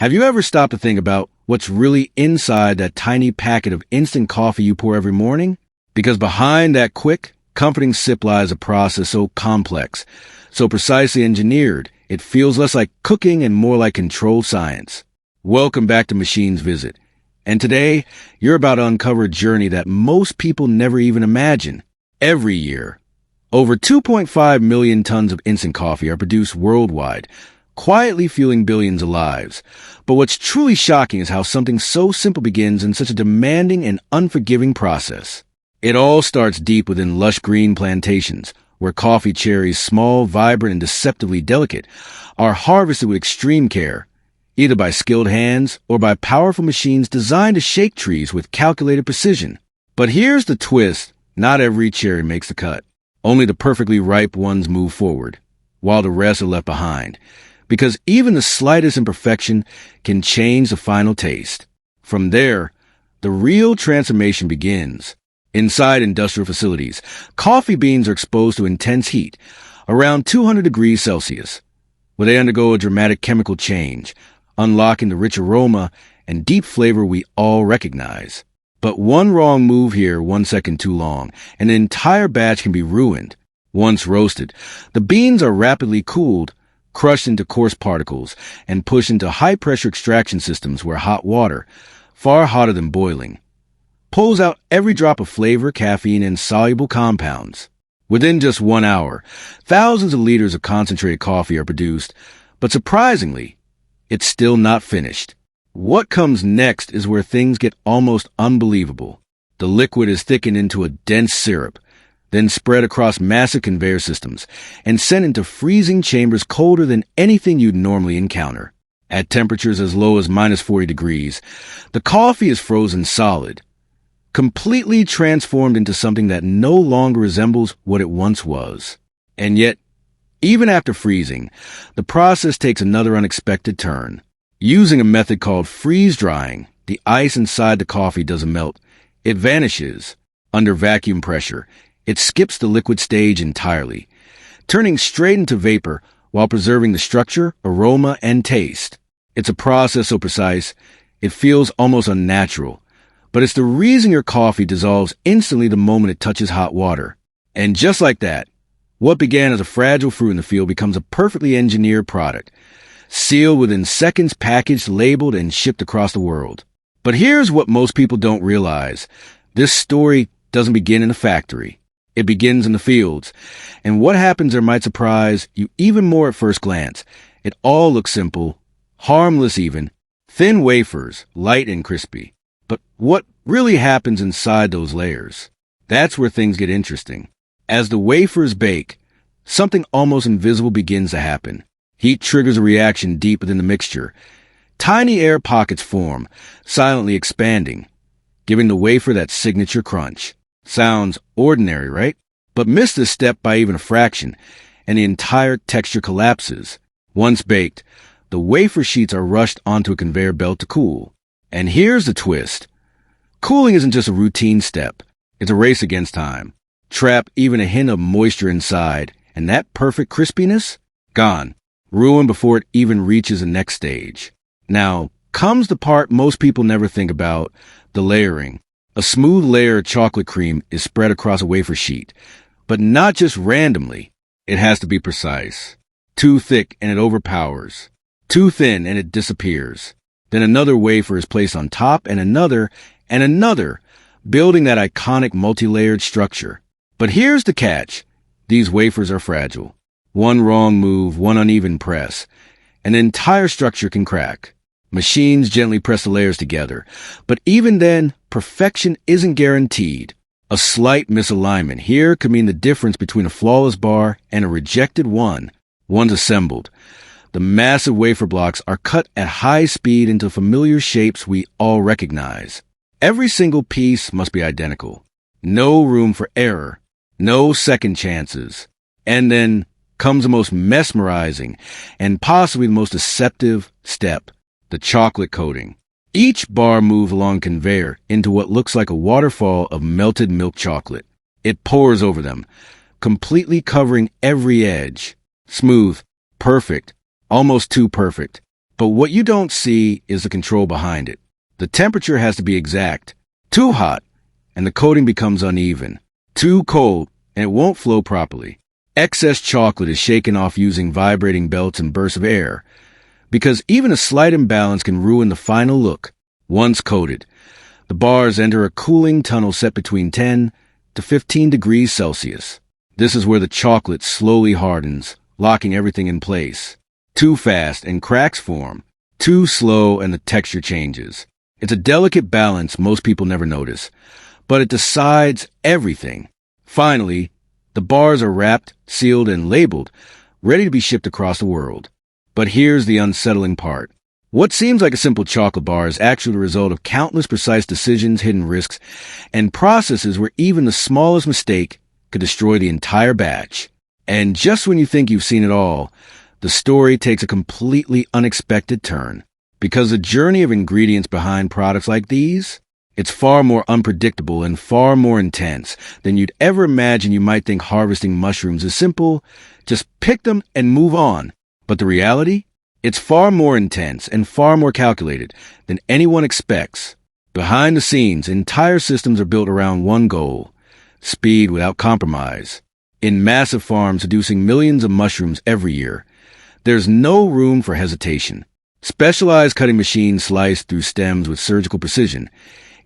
Have you ever stopped to think about what's really inside that tiny packet of instant coffee you pour every morning? Because behind that quick, comforting sip lies a process so complex, so precisely engineered, it feels less like cooking and more like controlled science. Welcome back to Machine's Visit. And today, you're about to uncover a journey that most people never even imagine. Every year, over 2.5 million tons of instant coffee are produced worldwide, quietly fueling billions of lives. But what's truly shocking is how something so simple begins in such a demanding and unforgiving process. It all starts deep within lush green plantations, where coffee cherries, small, vibrant, and deceptively delicate, are harvested with extreme care, either by skilled hands or by powerful machines designed to shake trees with calculated precision. But here's the twist. Not every cherry makes the cut. Only the perfectly ripe ones move forward, while the rest are left behind, because even the slightest imperfection can change the final taste. From there, the real transformation begins. Inside industrial facilities, coffee beans are exposed to intense heat, around 200 degrees Celsius, where they undergo a dramatic chemical change, unlocking the rich aroma and deep flavor we all recognize. But one wrong move here, 1 second too long, and the entire batch can be ruined. Once roasted, the beans are rapidly cooled, crushed into coarse particles, and pushed into high-pressure extraction systems where hot water, far hotter than boiling, pulls out every drop of flavor, caffeine, and soluble compounds. Within just 1 hour, thousands of liters of concentrated coffee are produced, but surprisingly, it's still not finished. What comes next is where things get almost unbelievable. The liquid is thickened into a dense syrup, then spread across massive conveyor systems, and sent into freezing chambers colder than anything you'd normally encounter. At temperatures as low as minus 40 degrees, the coffee is frozen solid, completely transformed into something that no longer resembles what it once was. And yet, even after freezing, the process takes another unexpected turn. Using a method called freeze-drying, the ice inside the coffee doesn't melt. It vanishes. Under vacuum pressure, it skips the liquid stage entirely, turning straight into vapor while preserving the structure, aroma, and taste. It's a process so precise, it feels almost unnatural. But it's the reason your coffee dissolves instantly the moment it touches hot water. And just like that, what began as a fragile fruit in the field becomes a perfectly engineered product, sealed within seconds, packaged, labeled, and shipped across the world. But here's what most people don't realize. This story doesn't begin in a factory. It begins in the fields. And what happens there might surprise you even more at first glance. It all looks simple, harmless even, thin wafers, light and crispy. But what really happens inside those layers? That's where things get interesting. As the wafers bake, something almost invisible begins to happen. Heat triggers a reaction deep within the mixture. Tiny air pockets form, silently expanding, giving the wafer that signature crunch. Sounds ordinary, right? But miss this step by even a fraction, and the entire texture collapses. Once baked, the wafer sheets are rushed onto a conveyor belt to cool. And here's the twist. Cooling isn't just a routine step. It's a race against time. Trap even a hint of moisture inside, and that perfect crispiness? Gone. Ruined before it even reaches the next stage. Now, comes the part most people never think about, the layering. A smooth layer of chocolate cream is spread across a wafer sheet, but not just randomly. It has to be precise. Too thick and it overpowers. Too thin and it disappears. Then another wafer is placed on top and another, building that iconic multi-layered structure. But here's the catch. These wafers are fragile. One wrong move, one uneven press, and the entire structure can crack. Machines gently press the layers together, but even then, perfection isn't guaranteed. A slight misalignment here could mean the difference between a flawless bar and a rejected one. Once assembled, the massive wafer blocks are cut at high speed into familiar shapes we all recognize. Every single piece must be identical. No room for error. No second chances. And then comes the most mesmerizing and possibly the most deceptive step, the chocolate coating. Each bar moves along conveyor into what looks like a waterfall of melted milk chocolate. It pours over them, completely covering every edge. Smooth, perfect, almost too perfect. But what you don't see is the control behind it. The temperature has to be exact. Too hot, and the coating becomes uneven. Too cold, and it won't flow properly. Excess chocolate is shaken off using vibrating belts and bursts of air, because even a slight imbalance can ruin the final look. Once coated, the bars enter a cooling tunnel set between 10 to 15 degrees Celsius. This is where the chocolate slowly hardens, locking everything in place. Too fast and cracks form. Too slow and the texture changes. It's a delicate balance most people never notice, but it decides everything. Finally, the bars are wrapped, sealed, and labeled, ready to be shipped across the world. But here's the unsettling part. What seems like a simple chocolate bar is actually the result of countless precise decisions, hidden risks, and processes where even the smallest mistake could destroy the entire batch. And just when you think you've seen it all, the story takes a completely unexpected turn. Because the journey of ingredients behind products like these, it's far more unpredictable and far more intense than you'd ever imagine. You might think harvesting mushrooms is simple, just pick them and move on. But the reality? It's far more intense and far more calculated than anyone expects. Behind the scenes, entire systems are built around one goal: speed without compromise. In massive farms producing millions of mushrooms every year, there's no room for hesitation. Specialized cutting machines slice through stems with surgical precision,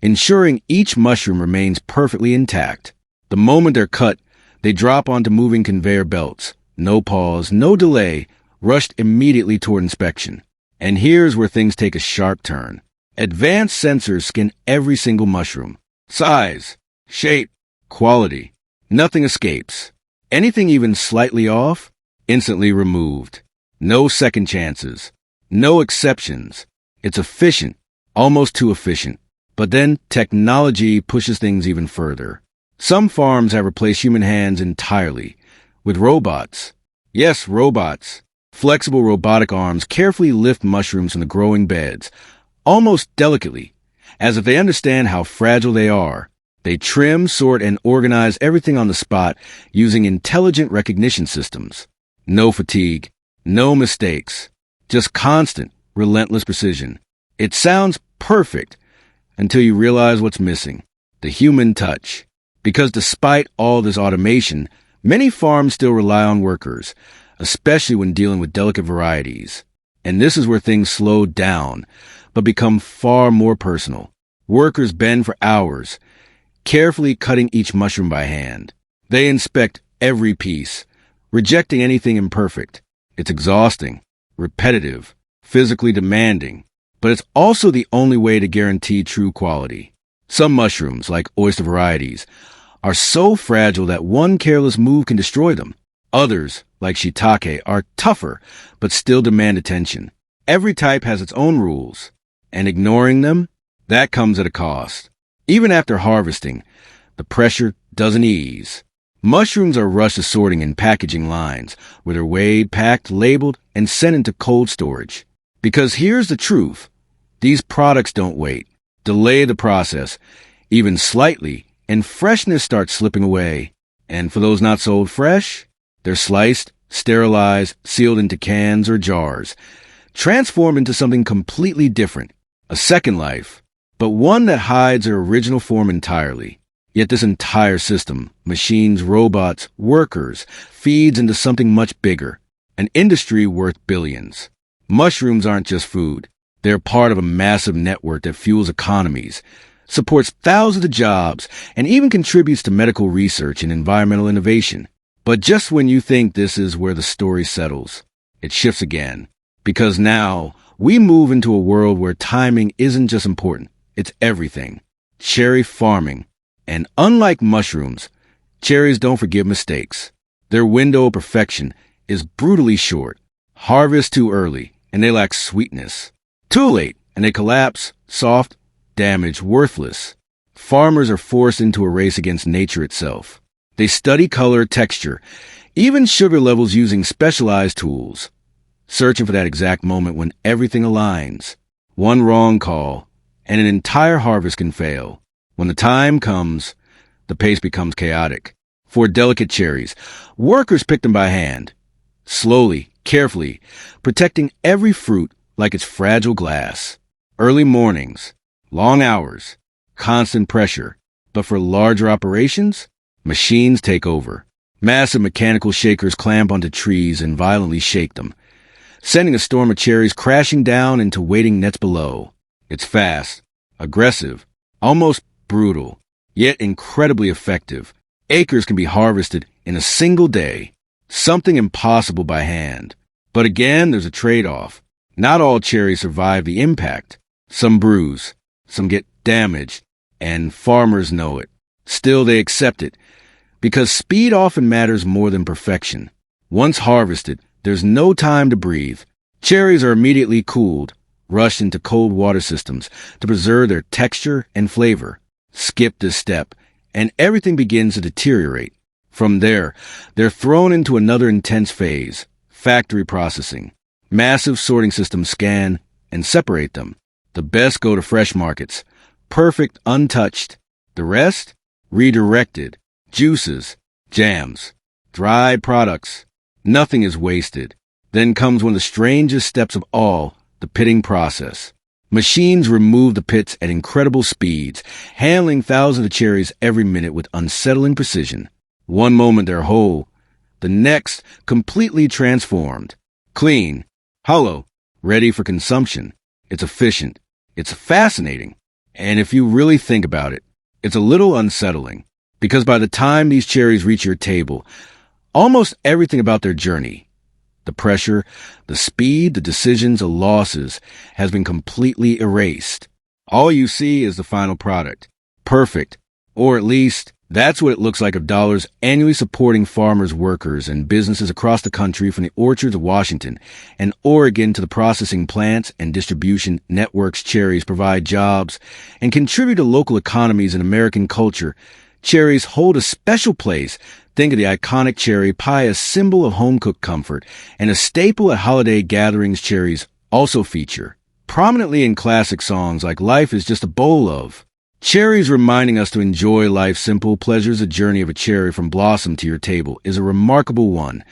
ensuring each mushroom remains perfectly intact. The moment they're cut, they drop onto moving conveyor belts. No pause, no delay, rushed immediately toward inspection. And here's where things take a sharp turn. Advanced sensors scan every single mushroom. Size, shape, quality. Nothing escapes. Anything even slightly off, instantly removed. No second chances. No exceptions. It's efficient, almost too efficient. But then technology pushes things even further. Some farms have replaced human hands entirely with robots. Yes, robots. Flexible robotic arms carefully lift mushrooms from the growing beds, almost delicately, as if they understand how fragile they are. They trim, sort, and organize everything on the spot using intelligent recognition systems. No fatigue, no mistakes, just constant, relentless precision. It sounds perfect until you realize what's missing: the human touch. Because despite all this automation, many farms still rely on workers, especially when dealing with delicate varieties. And this is where things slow down, but become far more personal. Workers bend for hours, carefully cutting each mushroom by hand. They inspect every piece, rejecting anything imperfect. It's exhausting, repetitive, physically demanding, but it's also the only way to guarantee true quality. Some mushrooms, like oyster varieties, are so fragile that one careless move can destroy them. Others, like shiitake, are tougher, but still demand attention. Every type has its own rules, and ignoring them, that comes at a cost. Even after harvesting, the pressure doesn't ease. Mushrooms are rushed to sorting and packaging lines, where they're weighed, packed, labeled, and sent into cold storage. Because here's the truth: these products don't wait. Delay the process, even slightly, and freshness starts slipping away. And for those not sold fresh, they're sliced, sterilized, sealed into cans or jars, transformed into something completely different, a second life, but one that hides their original form entirely. Yet this entire system, machines, robots, workers, feeds into something much bigger, an industry worth billions. Mushrooms aren't just food. They're part of a massive network that fuels economies, supports thousands of jobs, and even contributes to medical research and environmental innovation. But just when you think this is where the story settles, it shifts again. Because now, we move into a world where timing isn't just important, it's everything. Cherry farming. And unlike mushrooms, cherries don't forgive mistakes. Their window of perfection is brutally short. Harvest too early, and they lack sweetness. Too late, and they collapse, soft, damaged, worthless. Farmers are forced into a race against nature itself. They study color, texture, even sugar levels using specialized tools, searching for that exact moment when everything aligns. One wrong call, and an entire harvest can fail. When the time comes, the pace becomes chaotic. For delicate cherries, workers pick them by hand, slowly, carefully, protecting every fruit like it's fragile glass. Early mornings, long hours, constant pressure. But for larger operations, machines take over. Massive mechanical shakers clamp onto trees and violently shake them, sending a storm of cherries crashing down into waiting nets below. It's fast, aggressive, almost brutal, yet incredibly effective. Acres can be harvested in a single day, something impossible by hand. But again, there's a trade-off. Not all cherries survive the impact. Some bruise, some get damaged, and farmers know it. Still, they accept it, because speed often matters more than perfection. Once harvested, there's no time to breathe. Cherries are immediately cooled, rushed into cold water systems to preserve their texture and flavor. Skip this step, and everything begins to deteriorate. From there, they're thrown into another intense phase, factory processing. Massive sorting systems scan and separate them. The best go to fresh markets, perfect untouched. The rest, redirected. Juices, jams, dried products. Nothing is wasted. Then comes one of the strangest steps of all, the pitting process. Machines remove the pits at incredible speeds, handling thousands of cherries every minute with unsettling precision. One moment they're whole, the next completely transformed. Clean, hollow, ready for consumption. It's efficient. It's fascinating. And if you really think about it, it's a little unsettling. Because by the time these cherries reach your table, almost everything about their journey, the pressure, the speed, the decisions, the losses, has been completely erased. All you see is the final product. Perfect. Or at least, that's what it looks like of dollars annually supporting farmers, workers, and businesses across the country, from the orchards of Washington and Oregon to the processing plants and distribution networks. Cherries provide jobs and contribute to local economies and American culture. Cherries hold a special place. Think of the iconic cherry pie, a symbol of home-cooked comfort, and a staple at holiday gatherings. Cherries also feature prominently in classic songs like Life is Just a Bowl of. Cherries reminding us to enjoy life's simple pleasures. The journey of a cherry from blossom to your table is a remarkable one.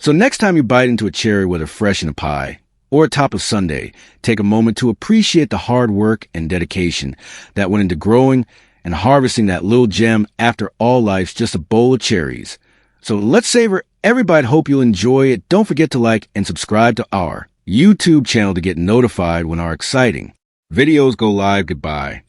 So next time you bite into a cherry, whether fresh in a pie or atop a sundae, take a moment to appreciate the hard work and dedication that went into growing and harvesting that little gem. After all, life's just a bowl of cherries. So let's savor every bite. Hope you'll enjoy it. Don't forget to like and subscribe to our YouTube channel to get notified when our exciting videos go live. Goodbye.